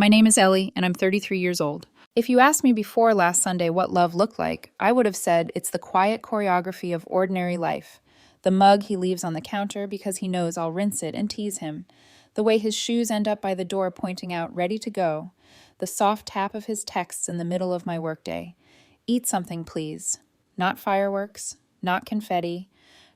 My name is Ellie, and I'm 33 years old. If you asked me before last Sunday what love looked like, I would have said it's the quiet choreography of ordinary life. The mug he leaves on the counter because he knows I'll rinse it and tease him. The way his shoes end up by the door pointing out ready to go. The soft tap of his texts in the middle of my workday. Eat something, please. Not fireworks, not confetti,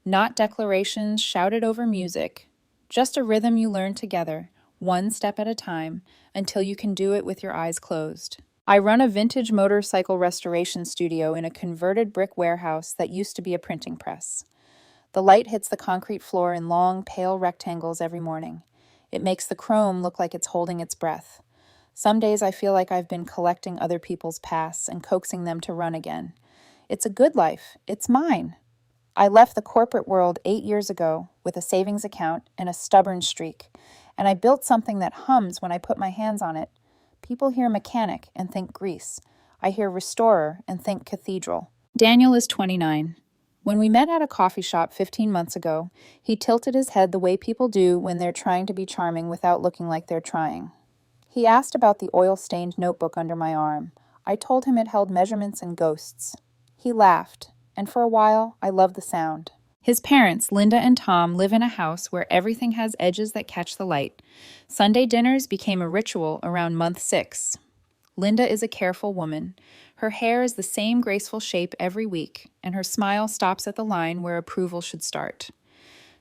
not declarations shouted over music. Just a rhythm you learn together, one step at a time, until you can do it with your eyes closed. I run a vintage motorcycle restoration studio in a converted brick warehouse that used to be a printing press. The light hits the concrete floor in long, pale rectangles every morning. It makes the chrome look like it's holding its breath. Some days I feel like I've been collecting other people's pasts and coaxing them to run again. It's a good life. It's mine. I left the corporate world 8 years ago with a savings account and a stubborn streak, and I built something that hums when I put my hands on it. People hear mechanic and think grease. I hear restorer and think cathedral. Daniel is 29. When we met at a coffee shop 15 months ago, he tilted his head the way people do when they're trying to be charming without looking like they're trying. He asked about the oil-stained notebook under my arm. I told him it held measurements and ghosts. He laughed, and for a while, I loved the sound. His parents, Linda and Tom, live in a house where everything has edges that catch the light. Sunday dinners became a ritual around month 6. Linda is a careful woman. Her hair is the same graceful shape every week, and her smile stops at the line where approval should start.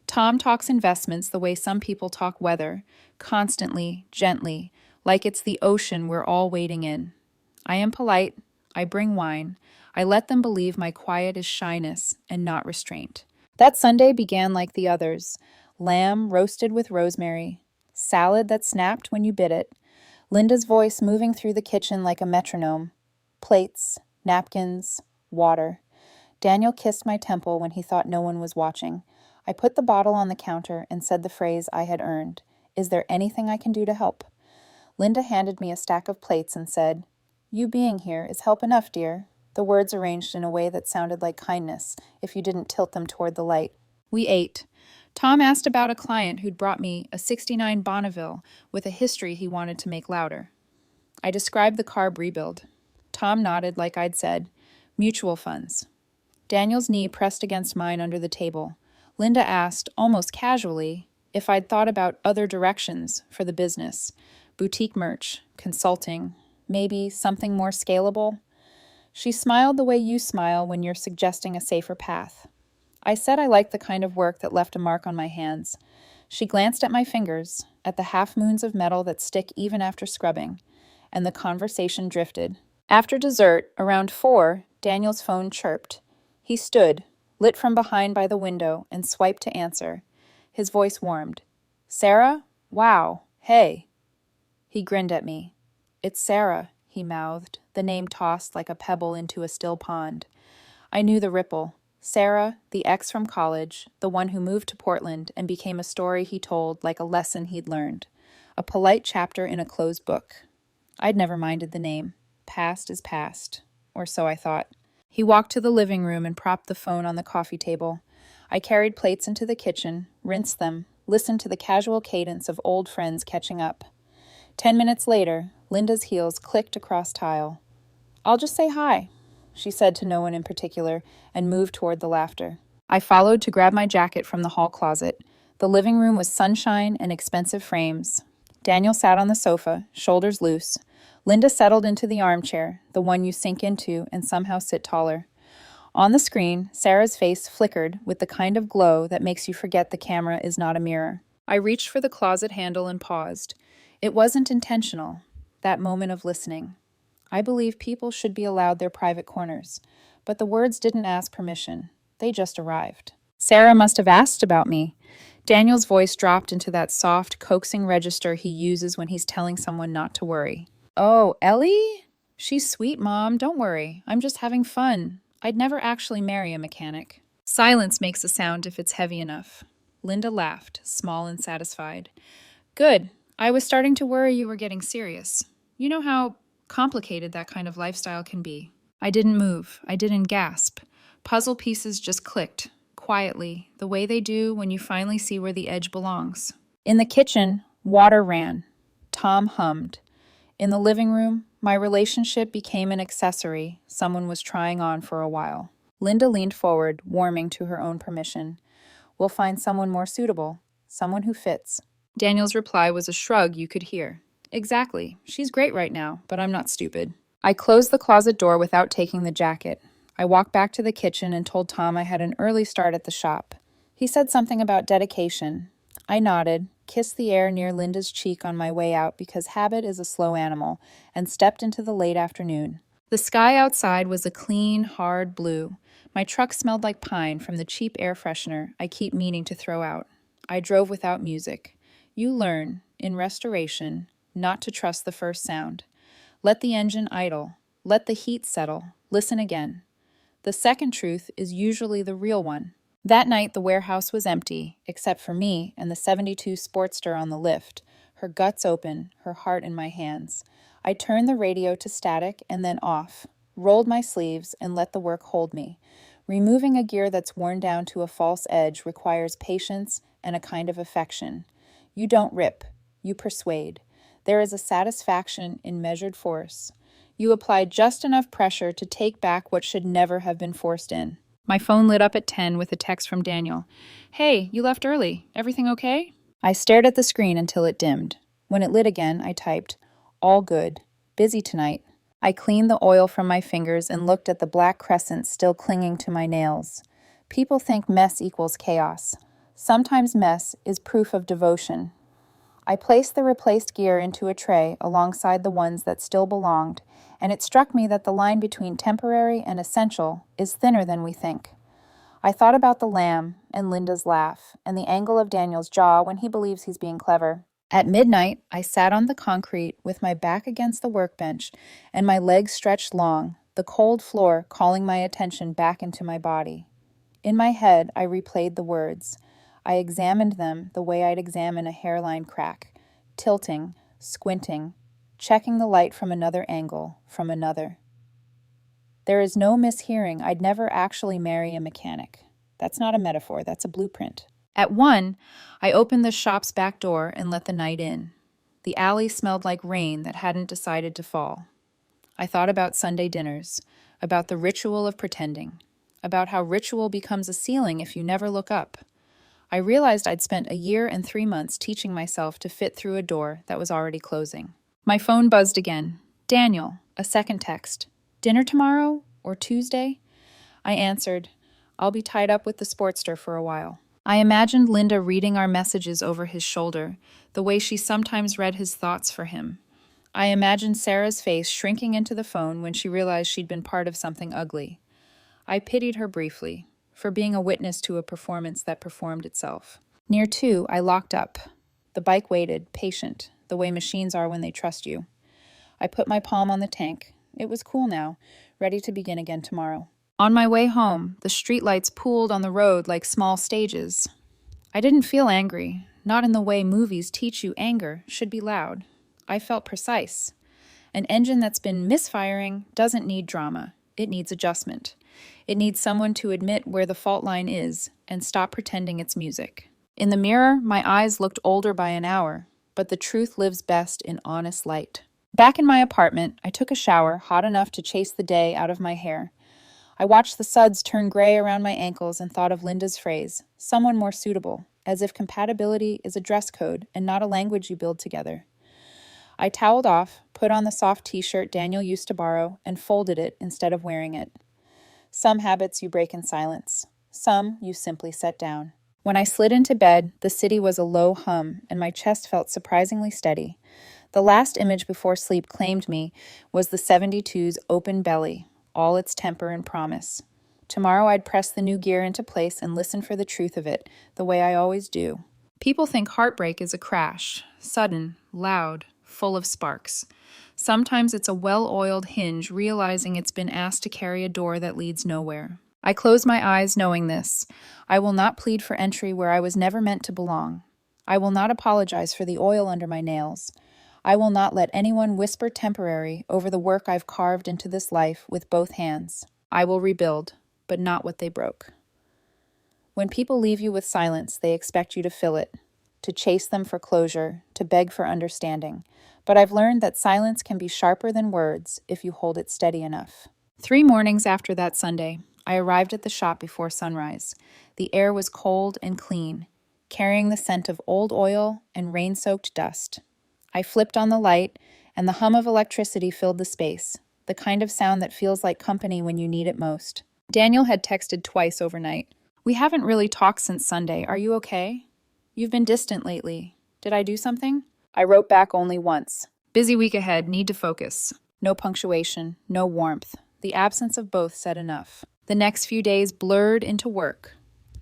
Tom talks investments the way some people talk weather, constantly, gently, like it's the ocean we're all wading in. I am polite. I bring wine. I let them believe my quiet is shyness and not restraint. That Sunday began like the others. Lamb roasted with rosemary, salad that snapped when you bit it, Linda's voice moving through the kitchen like a metronome, plates, napkins, water. Daniel kissed my temple when he thought no one was watching. I put the bottle on the counter and said the phrase I had earned. Is there anything I can do to help? Linda handed me a stack of plates and said, "You being here is help enough, dear." The words arranged in a way that sounded like kindness if you didn't tilt them toward the light. We ate. Tom asked about a client who'd brought me a '69 Bonneville with a history he wanted to make louder. I described the carb rebuild. Tom nodded like I'd said, mutual funds. Daniel's knee pressed against mine under the table. Linda asked, almost casually, if I'd thought about other directions for the business. Boutique merch, consulting, maybe something more scalable. She smiled the way you smile when you're suggesting a safer path. I said I liked the kind of work that left a mark on my hands. She glanced at my fingers, at the half-moons of metal that stick even after scrubbing, and the conversation drifted. After dessert, around 4, Daniel's phone chirped. He stood, lit from behind by the window, and swiped to answer. His voice warmed. "Sarah? Wow. Hey." He grinned at me. "It's Sarah," he mouthed, the name tossed like a pebble into a still pond. I knew the ripple. Sarah, the ex from college, the one who moved to Portland and became a story he told like a lesson he'd learned. A polite chapter in a closed book. I'd never minded the name. Past is past. Or so I thought. He walked to the living room and propped the phone on the coffee table. I carried plates into the kitchen, rinsed them, listened to the casual cadence of old friends catching up. 10 minutes later, Linda's heels clicked across tile. "I'll just say hi," she said to no one in particular, and moved toward the laughter. I followed to grab my jacket from the hall closet. The living room was sunshine and expensive frames. Daniel sat on the sofa, shoulders loose. Linda settled into the armchair, the one you sink into and somehow sit taller. On the screen, Sarah's face flickered with the kind of glow that makes you forget the camera is not a mirror. I reached for the closet handle and paused. It wasn't intentional, that moment of listening. I believe people should be allowed their private corners, but the words didn't ask permission. They just arrived. Sarah must have asked about me. Daniel's voice dropped into that soft, coaxing register he uses when he's telling someone not to worry. "Oh, Ellie? She's sweet, Mom. Don't worry. I'm just having fun. I'd never actually marry a mechanic." Silence makes a sound if it's heavy enough. Linda laughed, small and satisfied. "Good. I was starting to worry you were getting serious. You know how complicated that kind of lifestyle can be." I didn't move. I didn't gasp. Puzzle pieces just clicked, quietly, the way they do when you finally see where the edge belongs. In the kitchen, water ran. Tom hummed. In the living room, my relationship became an accessory someone was trying on for a while. Linda leaned forward, warming to her own permission. We'll find someone more suitable, someone who fits. Daniel's reply was a shrug you could hear. Exactly. She's great right now, but I'm not stupid. I closed the closet door without taking the jacket. I walked back to the kitchen and told Tom I had an early start at the shop. He said something about dedication. I nodded, kissed the air near Linda's cheek on my way out because habit is a slow animal, and stepped into the late afternoon. The sky outside was a clean, hard blue. My truck smelled like pine from the cheap air freshener I keep meaning to throw out. I drove without music. You learn, in restoration, not to trust the first sound. Let the engine idle. Let the heat settle. Listen again. The second truth is usually the real one. That night, the warehouse was empty, except for me and the '72 Sportster on the lift, her guts open, her heart in my hands. I turned the radio to static and then off, rolled my sleeves, and let the work hold me. Removing a gear that's worn down to a false edge requires patience and a kind of affection. You don't rip, you persuade. There is a satisfaction in measured force. You apply just enough pressure to take back what should never have been forced in. My phone lit up at 10 with a text from Daniel. Hey, you left early. Everything okay? I stared at the screen until it dimmed. When it lit again, I typed, all good. Busy tonight. I cleaned the oil from my fingers and looked at the black crescent still clinging to my nails. People think mess equals chaos. Sometimes mess is proof of devotion. I placed the replaced gear into a tray alongside the ones that still belonged, and it struck me that the line between temporary and essential is thinner than we think. I thought about the lamb and Linda's laugh and the angle of Daniel's jaw when he believes he's being clever. At midnight, I sat on the concrete with my back against the workbench and my legs stretched long, the cold floor calling my attention back into my body. In my head, I replayed the words. I examined them the way I'd examine a hairline crack, tilting, squinting, checking the light from another angle, from another. There is no mishearing. I'd never actually marry a mechanic. That's not a metaphor, that's a blueprint. At 1, I opened the shop's back door and let the night in. The alley smelled like rain that hadn't decided to fall. I thought about Sunday dinners, about the ritual of pretending, about how ritual becomes a ceiling if you never look up. I realized I'd spent a year and 3 months teaching myself to fit through a door that was already closing. My phone buzzed again. Daniel, a second text. Dinner tomorrow or Tuesday? I answered, I'll be tied up with the Sportster for a while. I imagined Linda reading our messages over his shoulder, the way she sometimes read his thoughts for him. I imagined Sarah's face shrinking into the phone when she realized she'd been part of something ugly. I pitied her briefly, for being a witness to a performance that performed itself. Near 2, I locked up. The bike waited, patient, the way machines are when they trust you. I put my palm on the tank. It was cool now, ready to begin again tomorrow. On my way home, the streetlights pooled on the road like small stages. I didn't feel angry, not in the way movies teach you anger should be loud. I felt precise. An engine that's been misfiring doesn't need drama. It needs adjustment. It needs someone to admit where the fault line is and stop pretending it's music. In the mirror, my eyes looked older by an hour, but the truth lives best in honest light. Back in my apartment, I took a shower hot enough to chase the day out of my hair. I watched the suds turn gray around my ankles and thought of Linda's phrase, someone more suitable, as if compatibility is a dress code and not a language you build together. I toweled off, put on the soft t-shirt Daniel used to borrow, and folded it instead of wearing it. Some habits you break in silence. Some you simply set down. When I slid into bed, the city was a low hum, and my chest felt surprisingly steady. The last image before sleep claimed me was the '72's open belly, all its temper and promise. Tomorrow I'd press the new gear into place and listen for the truth of it, the way I always do. People think heartbreak is a crash, sudden, loud, full of sparks. Sometimes it's a well-oiled hinge realizing it's been asked to carry a door that leads nowhere. I close my eyes knowing this. I will not plead for entry where I was never meant to belong. I will not apologize for the oil under my nails. I will not let anyone whisper temporary over the work I've carved into this life with both hands. I will rebuild, but not what they broke. When people leave you with silence, they expect you to fill it, to chase them for closure, to beg for understanding. but I've learned that silence can be sharper than words if you hold it steady enough. 3 mornings after that Sunday, I arrived at the shop before sunrise. The air was cold and clean, carrying the scent of old oil and rain-soaked dust. I flipped on the light, and the hum of electricity filled the space, the kind of sound that feels like company when you need it most. Daniel had texted twice overnight. "We haven't really talked since Sunday. Are you okay? You've been distant lately. Did I do something?" I wrote back only once. "Busy week ahead, need to focus." No punctuation, no warmth. The absence of both said enough. The next few days blurred into work.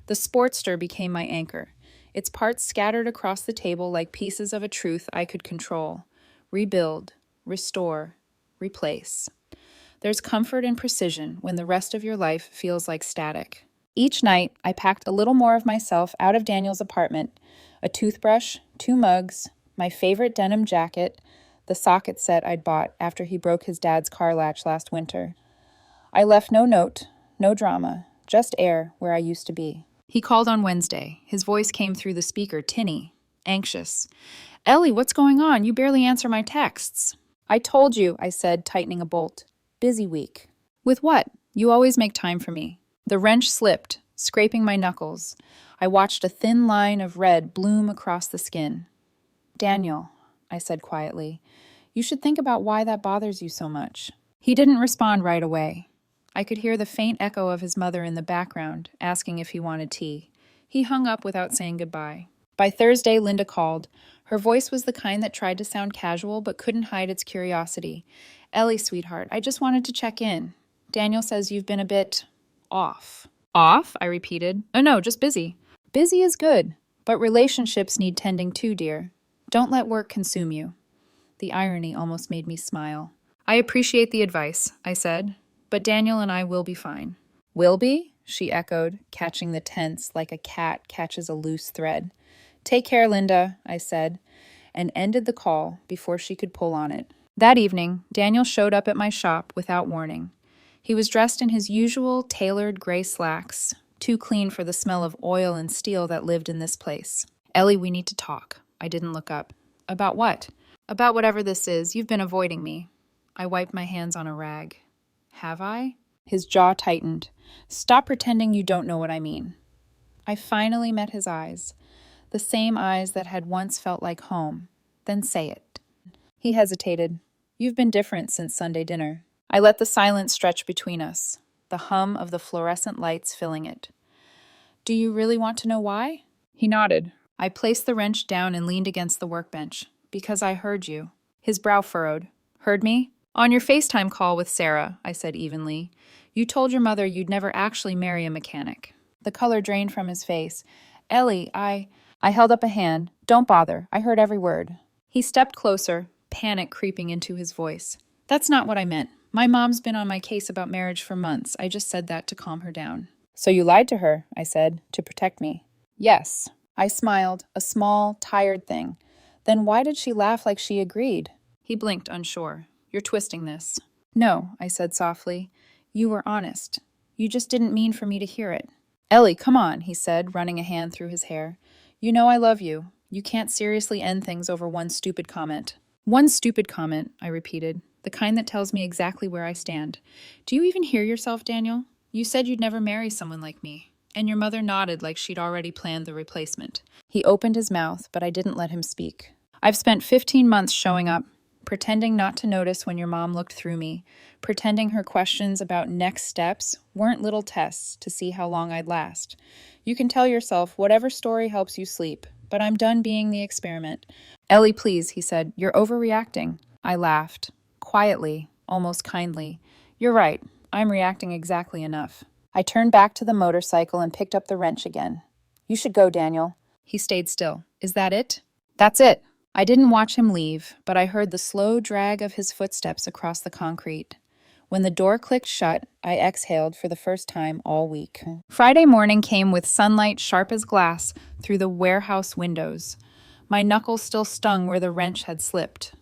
The Sportster became my anchor, its parts scattered across the table like pieces of a truth I could control. Rebuild, restore, replace. There's comfort in precision when the rest of your life feels like static. Each night, I packed a little more of myself out of Daniel's apartment: a toothbrush, 2 mugs, my favorite denim jacket, the socket set I'd bought after he broke his dad's car latch last winter. I left no note, no drama, just air where I used to be. He called on Wednesday. His voice came through the speaker, tinny, anxious. "Ellie, what's going on? You barely answer my texts." "I told you," I said, tightening a bolt. "Busy week." "With what? You always make time for me." The wrench slipped, scraping my knuckles. I watched a thin line of red bloom across the skin. "Daniel," I said quietly, "you should think about why that bothers you so much." He didn't respond right away. I could hear the faint echo of his mother in the background, asking if he wanted tea. He hung up without saying goodbye. By Thursday, Linda called. Her voice was the kind that tried to sound casual but couldn't hide its curiosity. "Ellie, sweetheart, I just wanted to check in. Daniel says you've been a bit off." "Off?" I repeated. "Oh no, just busy." "Busy is good, but relationships need tending too, dear. Don't let work consume you." The irony almost made me smile. "I appreciate the advice," I said, "but Daniel and I will be fine." "Will be?" she echoed, catching the tense like a cat catches a loose thread. "Take care, Linda," I said, and ended the call before she could pull on it. That evening, Daniel showed up at my shop without warning. He was dressed in his usual tailored gray slacks, too clean for the smell of oil and steel that lived in this place. "Ellie, we need to talk." I didn't look up. "About what?" "About whatever this is. You've been avoiding me." I wiped my hands on a rag. "Have I?" His jaw tightened. "Stop pretending you don't know what I mean." I finally met his eyes, the same eyes that had once felt like home. "Then say it." He hesitated. "You've been different since Sunday dinner." I let the silence stretch between us, the hum of the fluorescent lights filling it. "Do you really want to know why?" He nodded. I placed the wrench down and leaned against the workbench. "Because I heard you." His brow furrowed. "Heard me?" "On your FaceTime call with Sarah," I said evenly. "You told your mother you'd never actually marry a mechanic." The color drained from his face. "Ellie, I held up a hand. "Don't bother. I heard every word." He stepped closer, panic creeping into his voice. "That's not what I meant. My mom's been on my case about marriage for months. I just said that to calm her down." "So you lied to her," I said, "to protect me." "Yes." I smiled, a small, tired thing. "Then why did she laugh like she agreed?" He blinked, unsure. "You're twisting this." "No," I said softly. "You were honest. You just didn't mean for me to hear it." "Ellie, come on," he said, running a hand through his hair. "You know I love you. You can't seriously end things over one stupid comment." "One stupid comment," I repeated, "the kind that tells me exactly where I stand. Do you even hear yourself, Daniel? You said you'd never marry someone like me." And your mother nodded like she'd already planned the replacement. He opened his mouth, but I didn't let him speak. "I've spent 15 months showing up, pretending not to notice when your mom looked through me, pretending her questions about next steps weren't little tests to see how long I'd last. You can tell yourself whatever story helps you sleep, but I'm done being the experiment." "Ellie, please," he said, "you're overreacting." I laughed, quietly, almost kindly. "You're right. I'm reacting exactly enough." I turned back to the motorcycle and picked up the wrench again. "You should go, Daniel." He stayed still. "Is that it?" "That's it." I didn't watch him leave, but I heard the slow drag of his footsteps across the concrete. When the door clicked shut, I exhaled for the first time all week. Friday morning came with sunlight sharp as glass through the warehouse windows. My knuckles still stung where the wrench had slipped.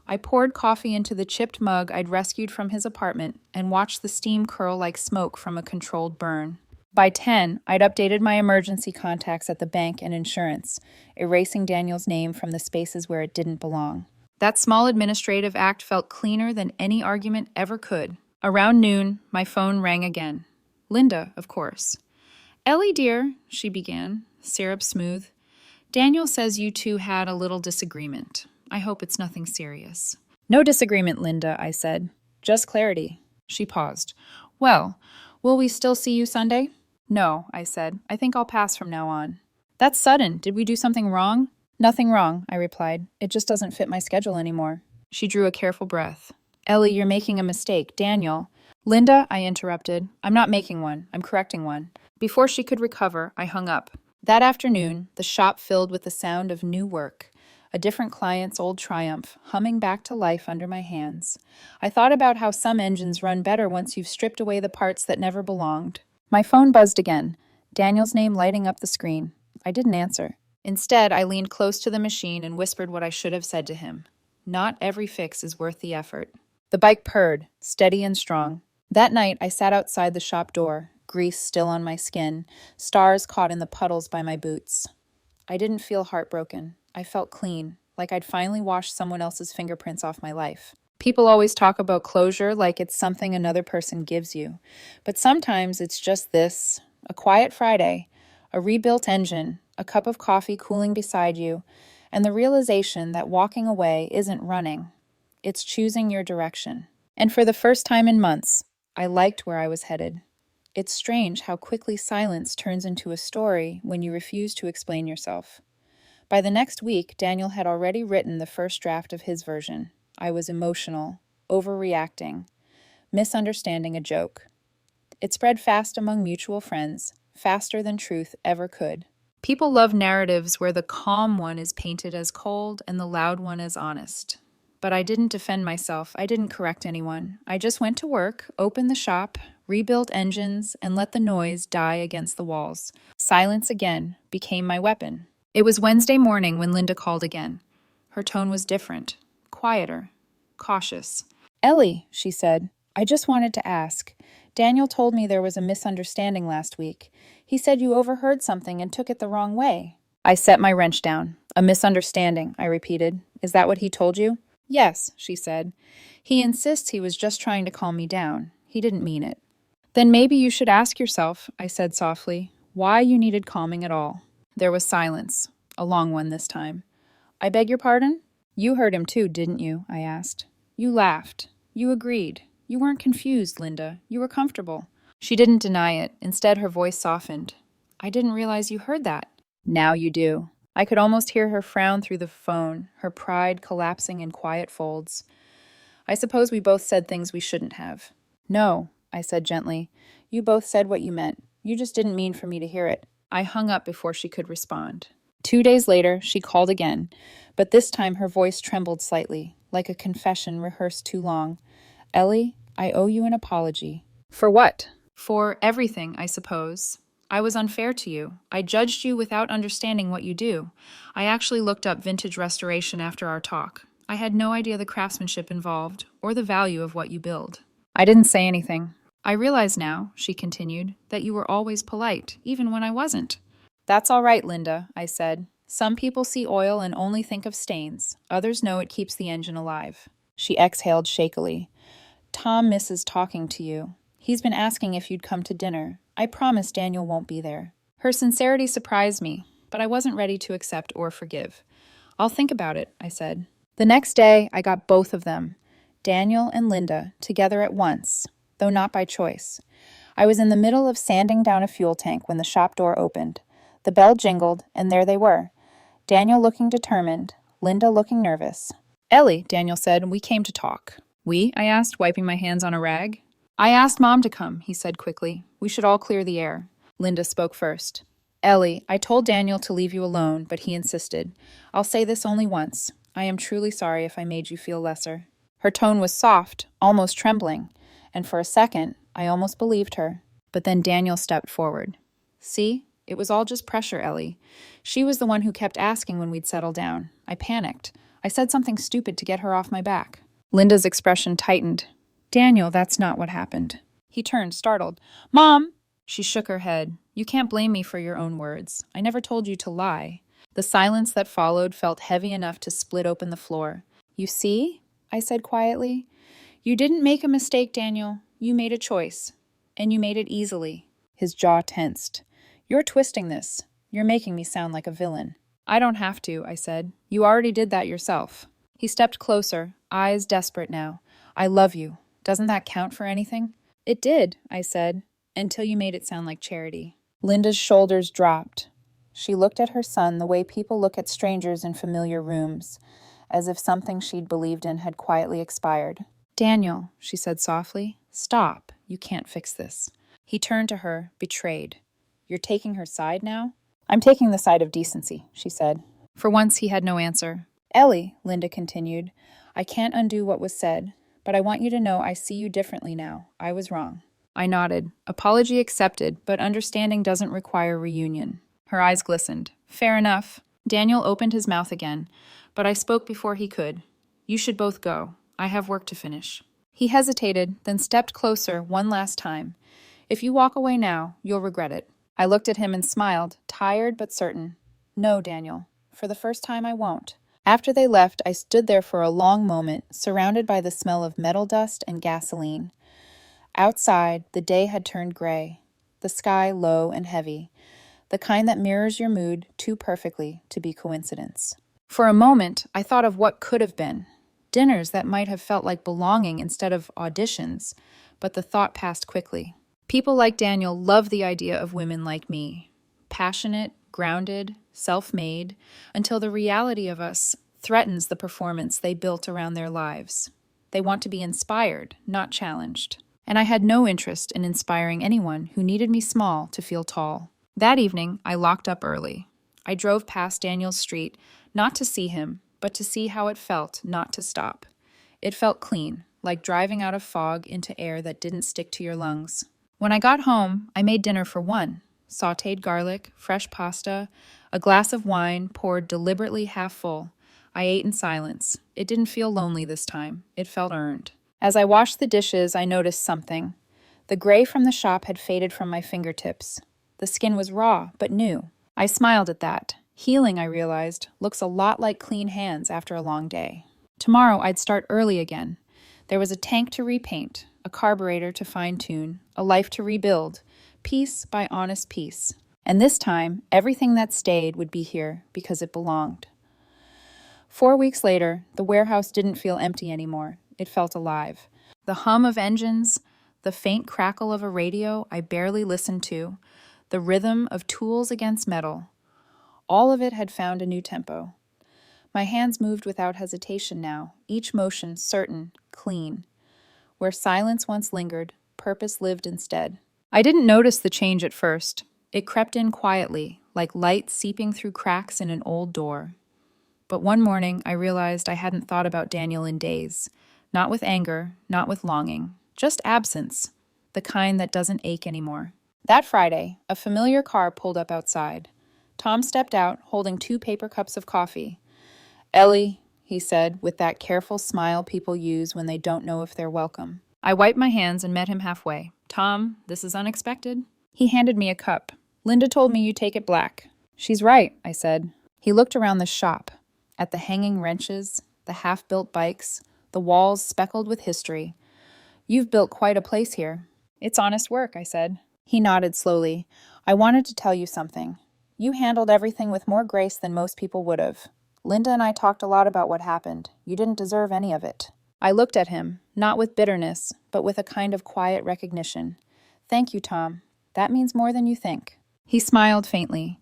I poured coffee into the chipped mug I'd rescued from his apartment and watched the steam curl like smoke from a controlled burn. By 10, I'd updated my emergency contacts at the bank and insurance, erasing Daniel's name from the spaces where it didn't belong. That small administrative act felt cleaner than any argument ever could. Around noon, my phone rang again. Linda, of course. "Ellie, dear," she began, syrup smooth. "Daniel says you two had a little disagreement. I hope it's nothing serious." "No disagreement, Linda," I said. "Just clarity." She paused. "Well, will we still see you Sunday?" "No," I said. "I think I'll pass from now on." "That's sudden. Did we do something wrong?" "Nothing wrong," I replied. "It just doesn't fit my schedule anymore." She drew a careful breath. "Ellie, you're making a mistake. Daniel—" "Linda," I interrupted. "I'm not making one. I'm correcting one." Before she could recover, I hung up. That afternoon, the shop filled with the sound of new work, a different client's old triumph, humming back to life under my hands. I thought about how some engines run better once you've stripped away the parts that never belonged. My phone buzzed again, Daniel's name lighting up the screen. I didn't answer. Instead, I leaned close to the machine and whispered what I should have said to him. Not every fix is worth the effort. The bike purred, steady and strong. That night, I sat outside the shop door, grease still on my skin, stars caught in the puddles by my boots. I didn't feel heartbroken. I felt clean, like I'd finally washed someone else's fingerprints off my life. People always talk about closure like it's something another person gives you. But sometimes it's just this, a quiet Friday, a rebuilt engine, a cup of coffee cooling beside you, and the realization that walking away isn't running. It's choosing your direction. And for the first time in months, I liked where I was headed. It's strange how quickly silence turns into a story when you refuse to explain yourself. By the next week, Daniel had already written the first draft of his version. I was emotional, overreacting, misunderstanding a joke. It spread fast among mutual friends, faster than truth ever could. People love narratives where the calm one is painted as cold and the loud one as honest. But I didn't defend myself. I didn't correct anyone. I just went to work, opened the shop, rebuilt engines, and let the noise die against the walls. Silence again became my weapon. It was Wednesday morning when Linda called again. Her tone was different, quieter, cautious. "Ellie," she said, "I just wanted to ask. Daniel told me there was a misunderstanding last week. He said you overheard something and took it the wrong way." I set my wrench down. "A misunderstanding," I repeated. "Is that what he told you?" "Yes," she said. "He insists he was just trying to calm me down. He didn't mean it." "Then maybe you should ask yourself," I said softly, "why you needed calming at all." There was silence, a long one this time. "I beg your pardon?" "You heard him too, didn't you?" I asked. "You laughed. You agreed. You weren't confused, Linda. You were comfortable." She didn't deny it. Instead, her voice softened. "I didn't realize you heard that." "Now you do." I could almost hear her frown through the phone, her pride collapsing in quiet folds. "I suppose we both said things we shouldn't have." "No," I said gently. "You both said what you meant. You just didn't mean for me to hear it." I hung up before she could respond. 2 days later, she called again, but this time her voice trembled slightly, like a confession rehearsed too long. "Ellie, I owe you an apology." "For what?" "For everything, I suppose. I was unfair to you. I judged you without understanding what you do. I actually looked up vintage restoration after our talk. I had no idea the craftsmanship involved, or the value of what you build." I didn't say anything. "I realize now," she continued, "that you were always polite, even when I wasn't." "That's all right, Linda," I said. "Some people see oil and only think of stains. Others know it keeps the engine alive." She exhaled shakily. "Tom misses talking to you. He's been asking if you'd come to dinner. I promise Daniel won't be there." Her sincerity surprised me, but I wasn't ready to accept or forgive. "I'll think about it," I said. The next day, I got both of them, Daniel and Linda, together at once, though not by choice. I was in the middle of sanding down a fuel tank when the shop door opened. The bell jingled, and there they were, Daniel looking determined, Linda looking nervous. "Ellie," Daniel said, "we came to talk." "We?" I asked, wiping my hands on a rag. "I asked Mom to come," he said quickly. "We should all clear the air." Linda spoke first. "Ellie, I told Daniel to leave you alone, but he insisted. I'll say this only once. I am truly sorry if I made you feel lesser." Her tone was soft, almost trembling, and for a second, I almost believed her. But then Daniel stepped forward. "See? It was all just pressure, Ellie. She was the one who kept asking when we'd settle down. I panicked. I said something stupid to get her off my back." Linda's expression tightened. "Daniel, that's not what happened." He turned, startled. "Mom!" She shook her head. "You can't blame me for your own words. I never told you to lie." The silence that followed felt heavy enough to split open the floor. You see? I said quietly. You didn't make a mistake, Daniel. You made a choice. And you made it easily. His jaw tensed. You're twisting this. You're making me sound like a villain. I don't have to, I said. You already did that yourself. He stepped closer, eyes desperate now. I love you. Doesn't that count for anything? It did, I said, until you made it sound like charity. Linda's shoulders dropped. She looked at her son the way people look at strangers in familiar rooms, as if something she'd believed in had quietly expired. Daniel, she said softly, stop. You can't fix this. He turned to her, betrayed. You're taking her side now? I'm taking the side of decency, she said. For once, he had no answer. Ellie, Linda continued, I can't undo what was said, but I want you to know I see you differently now. I was wrong. I nodded. Apology accepted, but understanding doesn't require reunion. Her eyes glistened. Fair enough. Daniel opened his mouth again, but I spoke before he could. You should both go. I have work to finish. He hesitated, then stepped closer one last time. If you walk away now, you'll regret it. I looked at him and smiled, tired but certain. No, Daniel. For the first time, I won't. After they left, I stood there for a long moment, surrounded by the smell of metal dust and gasoline. Outside, the day had turned gray, the sky low and heavy, the kind that mirrors your mood too perfectly to be coincidence. For a moment, I thought of what could have been. Dinners that might have felt like belonging instead of auditions, but the thought passed quickly. People like Daniel love the idea of women like me. Passionate, grounded, self-made, until the reality of us threatens the performance they built around their lives. They want to be inspired, not challenged. And I had no interest in inspiring anyone who needed me small to feel tall. That evening, I locked up early. I drove past Daniel's street, not to see him, but to see how it felt not to stop. It felt clean, like driving out of fog into air that didn't stick to your lungs. When I got home, I made dinner for one. Sautéed garlic, fresh pasta, a glass of wine poured deliberately half full. I ate in silence. It didn't feel lonely this time. It felt earned. As I washed the dishes, I noticed something. The gray from the shop had faded from my fingertips. The skin was raw, but new. I smiled at that. Healing, I realized, looks a lot like clean hands after a long day. Tomorrow, I'd start early again. There was a tank to repaint, a carburetor to fine-tune, a life to rebuild, piece by honest piece. And this time, everything that stayed would be here because it belonged. 4 weeks later, the warehouse didn't feel empty anymore. It felt alive. The hum of engines, the faint crackle of a radio I barely listened to, the rhythm of tools against metal, all of it had found a new tempo. My hands moved without hesitation now, each motion certain, clean. Where silence once lingered, purpose lived instead. I didn't notice the change at first. It crept in quietly, like light seeping through cracks in an old door. But one morning, I realized I hadn't thought about Daniel in days. Not with anger, not with longing, just absence, the kind that doesn't ache anymore. That Friday, a familiar car pulled up outside. Tom stepped out, holding 2 paper cups of coffee. Ellie, he said, with that careful smile people use when they don't know if they're welcome. I wiped my hands and met him halfway. Tom, this is unexpected. He handed me a cup. Linda told me you take it black. She's right, I said. He looked around the shop, at the hanging wrenches, the half-built bikes, the walls speckled with history. You've built quite a place here. It's honest work, I said. He nodded slowly. I wanted to tell you something. You handled everything with more grace than most people would have. Linda and I talked a lot about what happened. You didn't deserve any of it. I looked at him, not with bitterness, but with a kind of quiet recognition. Thank you, Tom. That means more than you think. He smiled faintly.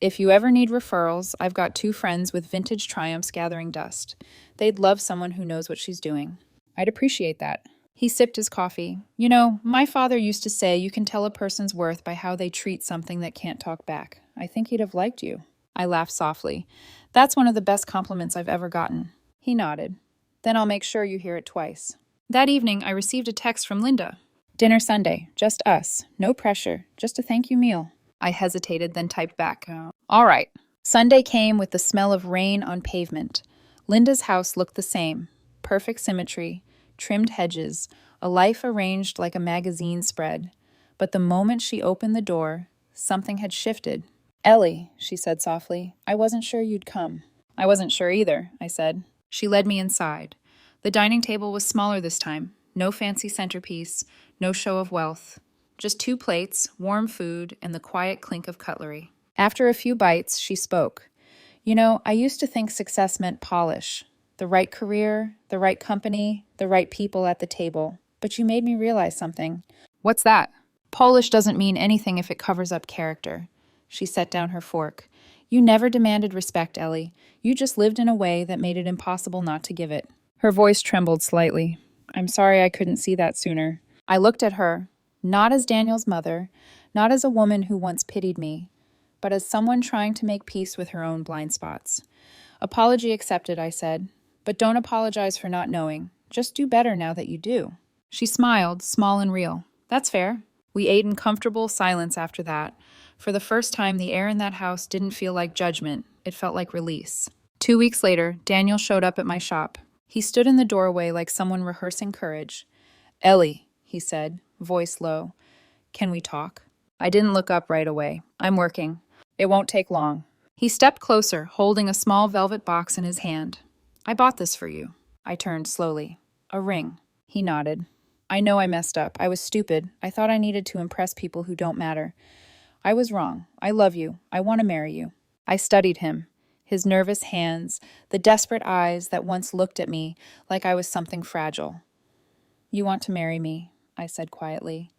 If you ever need referrals, I've got 2 friends with vintage Triumphs gathering dust. They'd love someone who knows what she's doing. I'd appreciate that. He sipped his coffee. You know, my father used to say you can tell a person's worth by how they treat something that can't talk back. I think he'd have liked you. I laughed softly. That's one of the best compliments I've ever gotten. He nodded. Then I'll make sure you hear it twice. That evening, I received a text from Linda. Dinner Sunday, just us. No pressure, just a thank you meal. I hesitated, then typed back. All right. Sunday came with the smell of rain on pavement. Linda's house looked the same. Perfect symmetry, trimmed hedges, a life arranged like a magazine spread. But the moment she opened the door, something had shifted. Ellie, she said softly, I wasn't sure you'd come. I wasn't sure either, I said. She led me inside. The dining table was smaller this time. No fancy centerpiece, no show of wealth. Just 2 plates, warm food, and the quiet clink of cutlery. After a few bites, she spoke. You know, I used to think success meant polish. The right career, the right company, the right people at the table. But you made me realize something. What's that? Polish doesn't mean anything if it covers up character. She set down her fork. You never demanded respect, Ellie. You just lived in a way that made it impossible not to give it. Her voice trembled slightly. I'm sorry I couldn't see that sooner. I looked at her, not as Daniel's mother, not as a woman who once pitied me, but as someone trying to make peace with her own blind spots. Apology accepted, I said, but don't apologize for not knowing. Just do better now that you do. She smiled, small and real. That's fair. We ate in comfortable silence after that. For the first time, the air in that house didn't feel like judgment. It felt like release. 2 weeks later, Daniel showed up at my shop. He stood in the doorway like someone rehearsing courage. Ellie, he said, voice low. Can we talk? I didn't look up right away. I'm working. It won't take long. He stepped closer, holding a small velvet box in his hand. I bought this for you. I turned slowly. A ring. He nodded. I know I messed up. I was stupid. I thought I needed to impress people who don't matter. I was wrong. I love you. I want to marry you. I studied him. His nervous hands, the desperate eyes that once looked at me like I was something fragile. You want to marry me, I said quietly,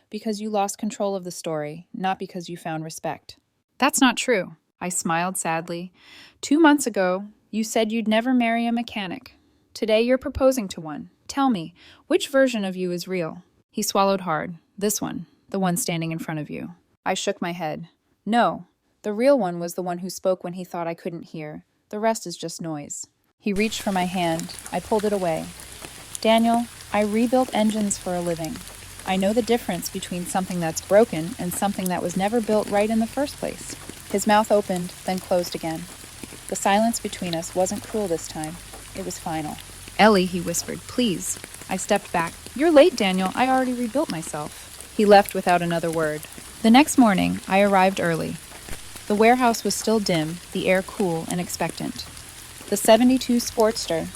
because you lost control of the story, not because you found respect. That's not true. I smiled sadly. 2 months ago, you said you'd never marry a mechanic. Today you're proposing to one. Tell me, which version of you is real? He swallowed hard. This one, the one standing in front of you. I shook my head. No, the real one was the one who spoke when he thought I couldn't hear. The rest is just noise. He reached for my hand. I pulled it away. Daniel, I rebuilt engines for a living. I know the difference between something that's broken and something that was never built right in the first place. His mouth opened, then closed again. The silence between us wasn't cruel this time. It was final. Ellie, he whispered, please. I stepped back. You're late, Daniel. I already rebuilt myself. He left without another word. The next morning, I arrived early. The warehouse was still dim, the air cool and expectant. The '72 Sportster,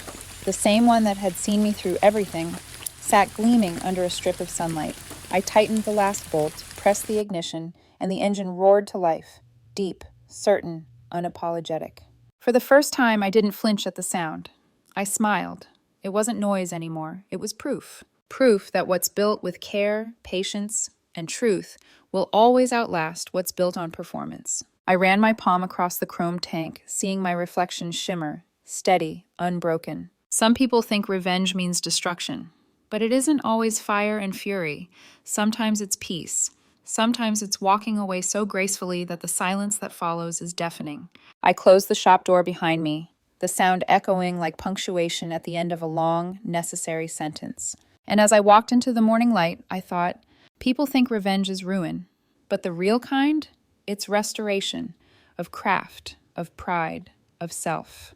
the same one that had seen me through everything, sat gleaming under a strip of sunlight. I tightened the last bolt, pressed the ignition, and the engine roared to life. Deep, certain, unapologetic. For the first time, I didn't flinch at the sound. I smiled. It wasn't noise anymore. It was proof. Proof that what's built with care, patience, and truth will always outlast what's built on performance. I ran my palm across the chrome tank, seeing my reflection shimmer, steady, unbroken. Some people think revenge means destruction, but it isn't always fire and fury. Sometimes it's peace. Sometimes it's walking away so gracefully that the silence that follows is deafening. I closed the shop door behind me, the sound echoing like punctuation at the end of a long, necessary sentence. And as I walked into the morning light, I thought, people think revenge is ruin, but the real kind? It's restoration, of craft, of pride, of self.